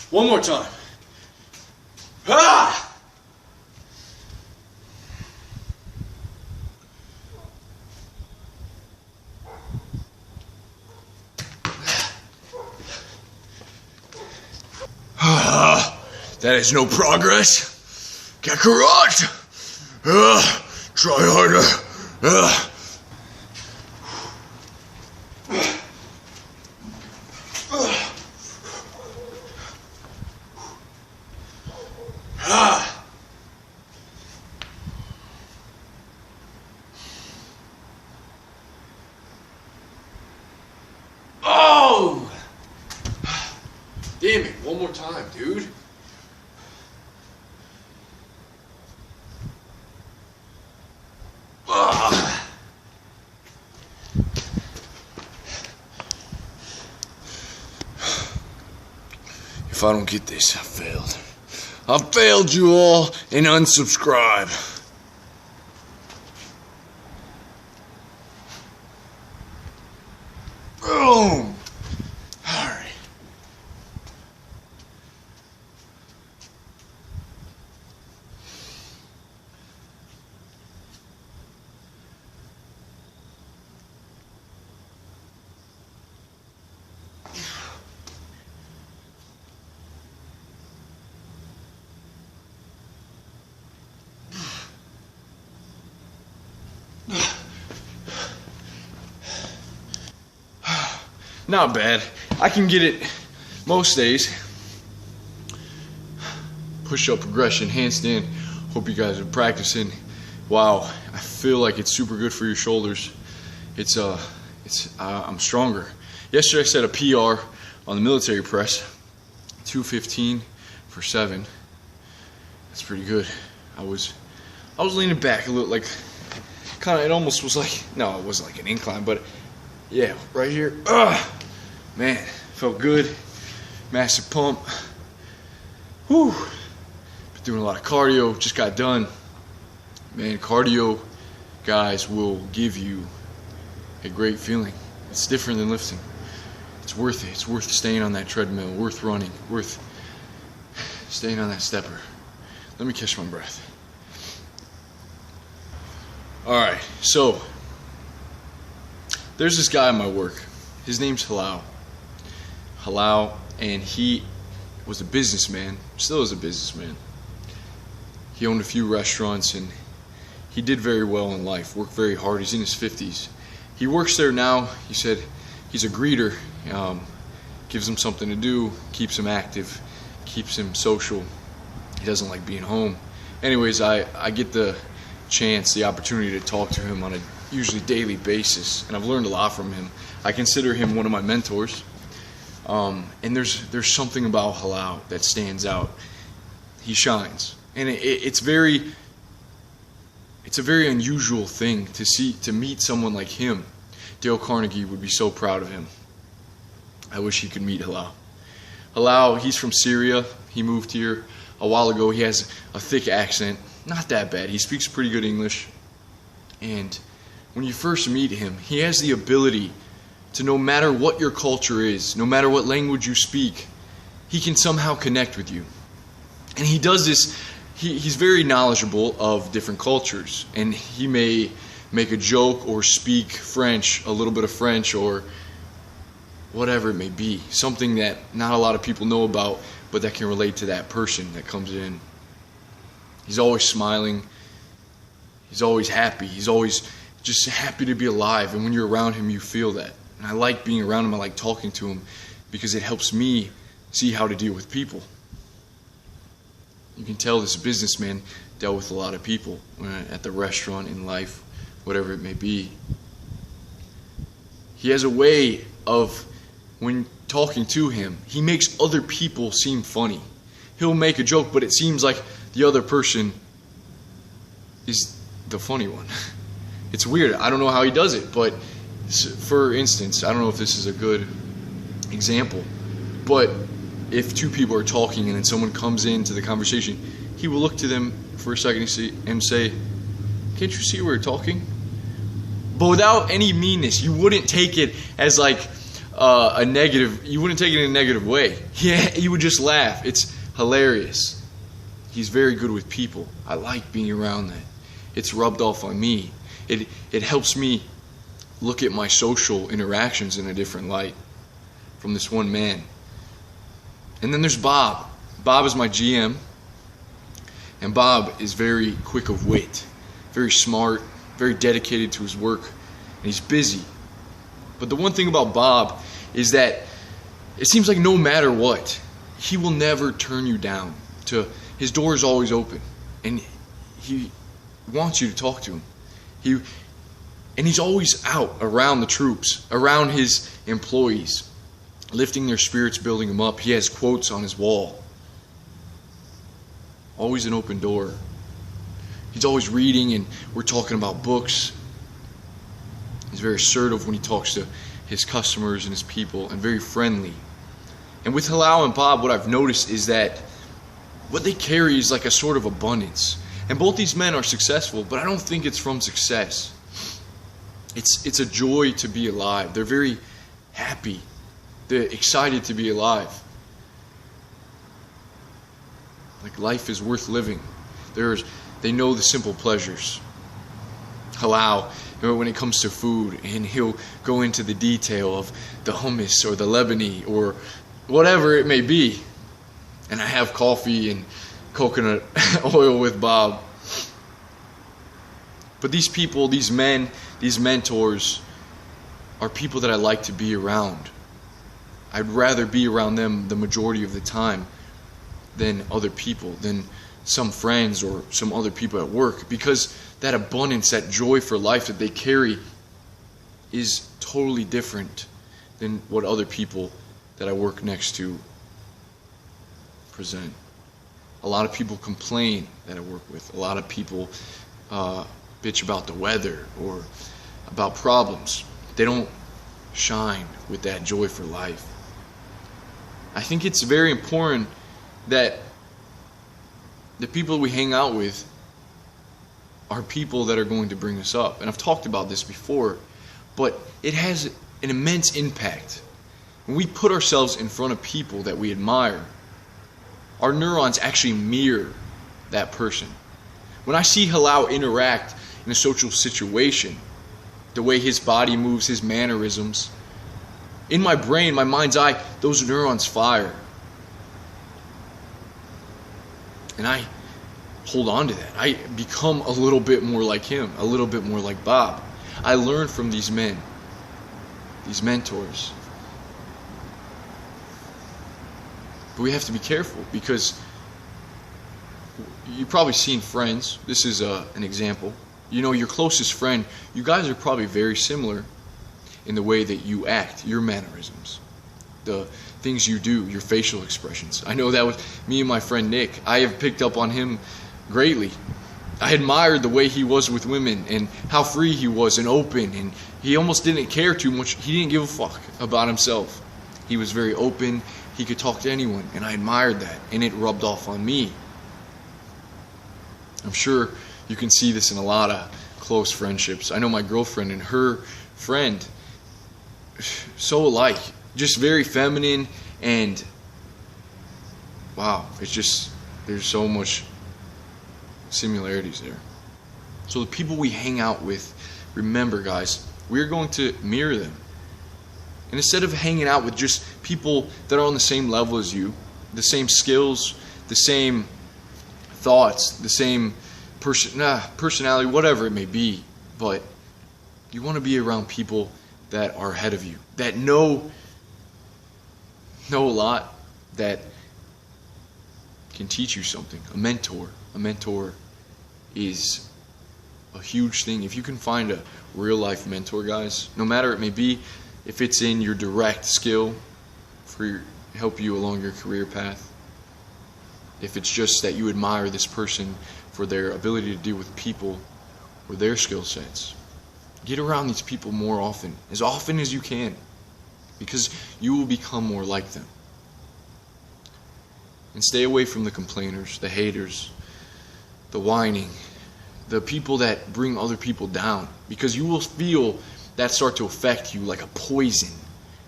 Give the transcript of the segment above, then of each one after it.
One more time. Ah! That is no progress. Kakarot! Try harder. Oh! Damn it, one more time, dude. If I don't get this, I failed. I failed you all, and unsubscribe. Boom! Alright. Not bad. I can get it most days. Push-up progression, handstand. Hope you guys are practicing. Wow, I feel like it's super good for your shoulders. I'm stronger. Yesterday I set a PR on the military press, 215 for 7. That's pretty good. I was leaning back a little, like kind of. It almost was like, no, it wasn't like an incline, but yeah, right here. Man, felt good. Massive pump. Whew. Been doing a lot of cardio. Just got done. Man, cardio, guys, will give you a great feeling. It's different than lifting. It's worth it. It's worth staying on that treadmill, worth running, worth staying on that stepper. Let me catch my breath. Alright, so there's this guy at my work. His name's Halal. And he was a businessman, still is a businessman. He owned a few restaurants and he did very well in life, worked very hard. He's in his 50s. He works there now. He said he's a greeter, gives him something to do, keeps him active, keeps him social. He doesn't like being home. Anyways, I get the chance, the opportunity to talk to him on a usually daily basis, and I've learned a lot from him. I consider him one of my mentors. And there's something about Halal that stands out. He shines, and it's a very unusual thing to meet someone like him. Dale Carnegie would be so proud of him. I wish he could meet Halal. Halal, he's from Syria. He moved here a while ago. He has a thick accent, not that bad. He speaks pretty good English, and when you first meet him, he has the ability to, no matter what your culture is, no matter what language you speak, he can somehow connect with you. And he does this, he's very knowledgeable of different cultures, and he may make a joke or speak French, a little bit of French, or whatever it may be, something that not a lot of people know about, but that can relate to that person that comes in. He's always smiling, he's always happy, he's always just happy to be alive, and when you're around him, you feel that. And I like being around him, I like talking to him, because it helps me see how to deal with people. You can tell this businessman dealt with a lot of people at the restaurant, in life, whatever it may be. He has a way of, when talking to him, he makes other people seem funny. He'll make a joke, but it seems like the other person is the funny one. It's weird. I don't know how he does it, but for instance, I don't know if this is a good example, but if two people are talking and then someone comes into the conversation, he will look to them for a second and say, "Can't you see we're talking?" But without any meanness. You wouldn't take it as like a negative, you wouldn't take it in a negative way. Yeah, you would just laugh. It's hilarious. He's very good with people. I like being around that. It's rubbed off on me. It helps me look at my social interactions in a different light from this one man. And then there's Bob. Bob is my GM. And Bob is very quick of wit, very smart, very dedicated to his work, and he's busy. But the one thing about Bob is that it seems like no matter what, he will never turn you down. His door is always open, and he wants you to talk to him. And he's always out around the troops, around his employees, lifting their spirits, building them up. He has quotes on his wall. Always an open door. He's always reading, and we're talking about books. He's very assertive when he talks to his customers and his people, and very friendly. And with Halal and Bob, what I've noticed is that what they carry is like a sort of abundance. And both these men are successful, but I don't think it's from success. It's a joy to be alive. They're very happy. They're excited to be alive. Like life is worth living. They know the simple pleasures. Halal, when it comes to food, and he'll go into the detail of the hummus or the Lebanese or whatever it may be. And I have coffee and coconut oil with Bob. But these people, these men, these mentors are people that I like to be around. I'd rather be around them the majority of the time than other people, than some friends or some other people at work, because that abundance, that joy for life that they carry is totally different than what other people that I work next to present. A lot of people complain that I work with. A lot of people bitch about the weather or about problems. They don't shine with that joy for life. I think it's very important that the people we hang out with are people that are going to bring us up. And I've talked about this before, but it has an immense impact. When we put ourselves in front of people that we admire, our neurons actually mirror that person. When I see Halal interact in a social situation, the way his body moves, his mannerisms, in my brain, my mind's eye, those neurons fire. And I hold on to that. I become a little bit more like him, a little bit more like Bob. I learn from these men, these mentors. But we have to be careful, because you've probably seen friends. This is an example. You know, your closest friend, you guys are probably very similar in the way that you act, your mannerisms, the things you do, your facial expressions. I know that with me and my friend Nick. I have picked up on him greatly. I admired the way he was with women and how free he was and open, and he almost didn't care too much. He didn't give a fuck about himself. He was very open. He could talk to anyone, and I admired that, and it rubbed off on me. I'm sure you can see this in a lot of close friendships. I know my girlfriend and her friend, so alike, just very feminine, and wow, it's just, there's so much similarities there. So the people we hang out with, remember guys, we're going to mirror them. And instead of hanging out with just people that are on the same level as you, the same skills, the same thoughts, the same personality, whatever it may be, but you want to be around people that are ahead of you, that know a lot, that can teach you something. A mentor is a huge thing. If you can find a real life mentor, guys, no matter it may be, if it's in your direct skill help you along your career path, if it's just that you admire this person for their ability to deal with people or their skill sets, get around these people more often as you can, because you will become more like them. And stay away from the complainers, the haters, the whining, the people that bring other people down, because you will feel that start to affect you like a poison.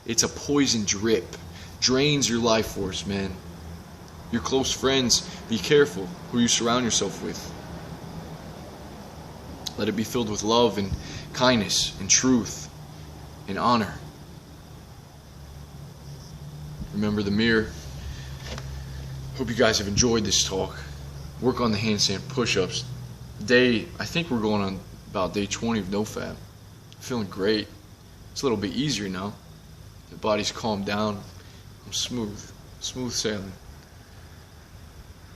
It's a poison drip. Drains your life force, man. Your close friends, be careful who you surround yourself with. Let it be filled with love and kindness and truth and honor. Remember the mirror. Hope you guys have enjoyed this talk. Work on the handstand push-ups. I think we're going on about day 20 of NoFap. Feeling great. It's a little bit easier now. The body's calmed down. I'm smooth sailing.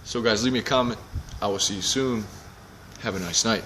So guys, leave me a comment. I will see you soon. Have a nice night.